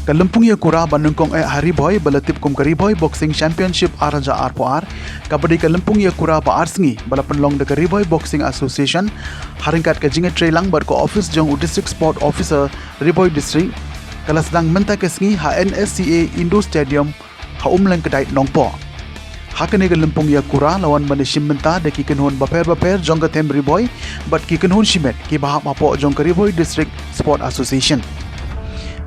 Kalempung ya kura banungkong hariboy balatip kum kariboy boxing championship araja arpoar kabadi kalempung ya kura ba arsengi balapan long de kariboy boxing association haringkat ka jinge trailang bar ko office jong district sport officer riboy district kala sedang menta kesngi HNSCA Indo Stadium ha umlang kedai nongpo hakane kalempung ya kura lawan manishim menta de kikenhon baper jong ka tem riboy but kikenhon shimet ki bahap apo jong kariboy district sport association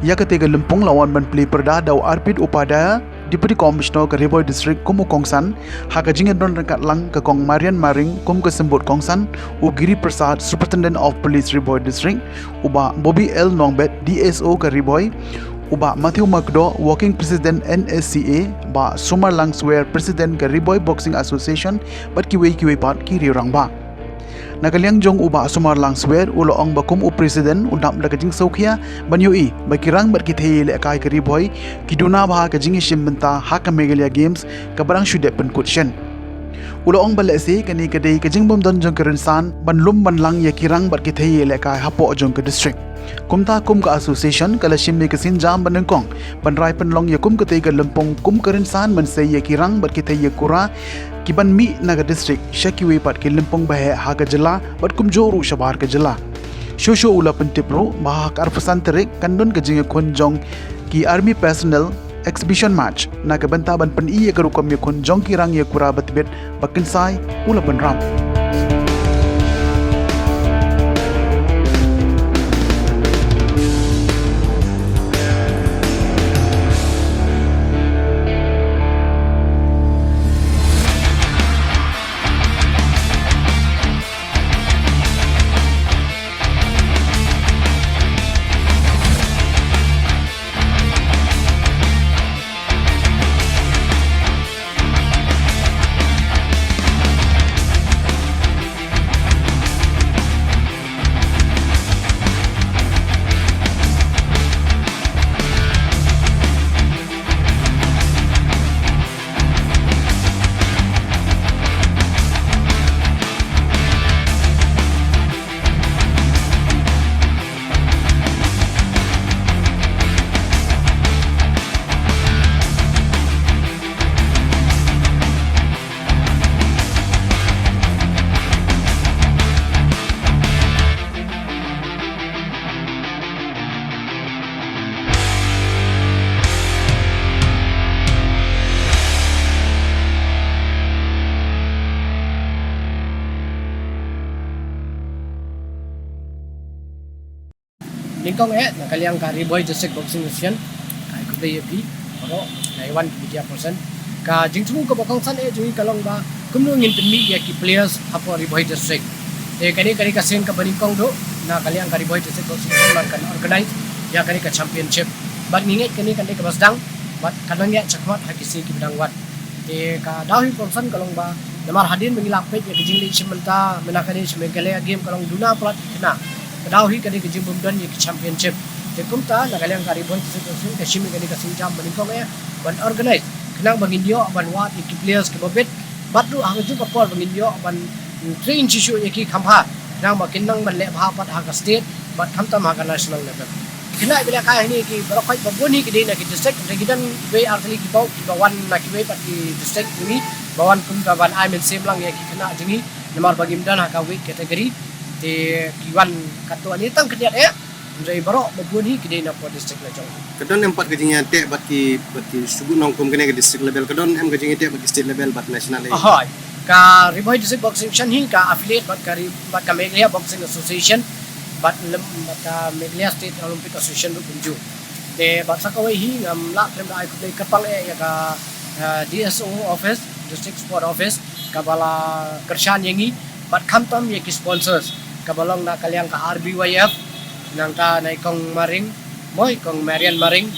ya ketiga lempung lawan menpeli perda daw Arpit Upadaya Deputy Commissioner ke Riboy District Kumu Kongsan haka jingan don rekat lang ke Kong Marian Maring kum ke sembut Kongsan u Giri Prasad Superintendent of Police Riboy District uba Bobby L Nongbet DSO ke Riboy uba Matthew Magdo Working President NSCA ba Sumar Langswear President ke Riboy Boxing Association bat kiwei pat kiri orang ba Nagaliang jong uba sumar langswer ulo ong bakum u presiden undam da kajing saukhia banyoi bakirang bar kithei le kai kariboy kiduna bah kajing shimbenta haka megalia games kabarang shude pen kutshen ulo ong balesi kani kadei kajing bom don jong kerensan banlum banlang ya kirang bar kithei le kai hapo jong ke district kumta kum ka association kala shimmi kasin jam banengkong banrai penlong ya kum katei ka lempong kum kerensan man sei ya kirang bar kithei ya kura kiban mi naga district shakiwe pat ke lempong bahe haga jela bat kum joru shabar ke jela shosho ula pentipro bahak arfasan terik kandon ke jinge konjong ki army personnel exhibition match naga banta ban pen iya ke rukom ye konjong kirang ye kura batbet bakin sai ula penram Lingkong nakaliang ka Riboy District Boxing Association kai ko day pi oro naiwan media person ka jingchu ko bakong san jui kalong ba kumno ngin mi ya ki players hapo Riboy District kani ka sen ka balingkong do na kaliang ka Riboy District Boxing Association kan organize ya kani ka championship bat ninget kani kan ka basdang bat kanang ya chakmat hakisi ki bidang wat ka dawi person kalong ba namar hadin mengilak pet ya kijing li simenta menakani semegale game kalong duna plat kena Kadawi kani kejim bumdan ye championship te kumta nagaliang ka Riboy District ka shimi kani ka sinjam balingkong ban organize kenang bangindio ban wat ki players ke babet batlu ang ju ka por bangindio ban train chisu ye ki khamha nang makinang ban le bha pat ha ka state bat khamta ma ka national level kena bila ka ni ki barokai baboni ki dina ki district regidan we artli ki bawan na ki we pat ki district ni bawan kumta ban I mean same lang ye ki kena jingi namar bagimdan ha ka we category kiwan katuan ni tang kediat Jai barok babuni kidai na po district la jong. Kadon empat kejingnya te baki sugu nongkom kene ke district level kadon em kejingnya te baki state level bat national level. Ahoy. Ka Riboy District Boxing Association hi ka affiliate bat ka Meghalaya Boxing Association bat ka Meghalaya State Olympic Association ru kunju. Te bat sakawai hi ngam la trem da ai kapal ya ka DSO office district sport office ka bala kershan yengi bat khamtam ye ki sponsors ka balong na kaliang ka RBYF nangka naik kong maring moy kong Marian Maring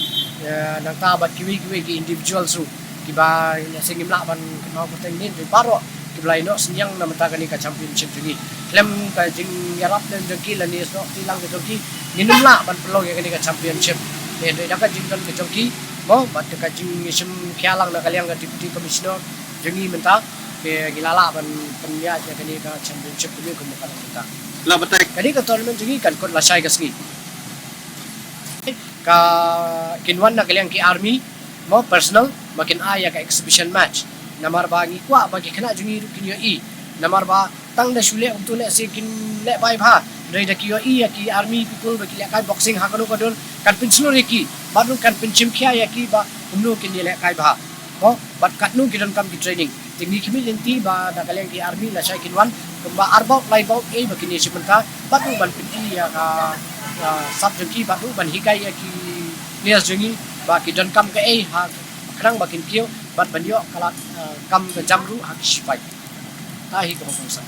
nangka bat kiwi ki individual su kiba singim la ban kenal peteng ni di paro kibla ino senyang na mata kani ka championship jungi klem ka jing yarap dan joki la ni so tilang ke joki ninum la ban perlo ya kani ka championship de dapat jing kan ke joki mo bat ka jing sim khialang na kaliang ka deputy commissioner jungi menta ke gilala ban penya ya kani ka championship ni ko mukana kita La batai kadi ka tournament jungi kan kot lasai ka ski ka kinwan na kaliang ki army mo personal makin aya ka exhibition match namar ba ngi kwa bagi kena jungi kinyo i namar ba tang da shule untuk le si kin le bai bha dai da kiyo i ya ki army people bagi le kai boxing ha kanu kadon kan pinchno re ki badun kan pinchim khia ya ki ba umnu kin le kai bha mo bat katnu ki don kam ki training tingni kimi lenti ba da kaliang ki army la sai kinwan kumba arbau lai bau e ba kini simenka batu ban pinti ya ka sab jengki batu ban hikai ya ki lias jengi ba ki don kam ke e ha krang ba kin kio bat ban yo kala kam ke jamru ha ki spai ta hi ko bangsa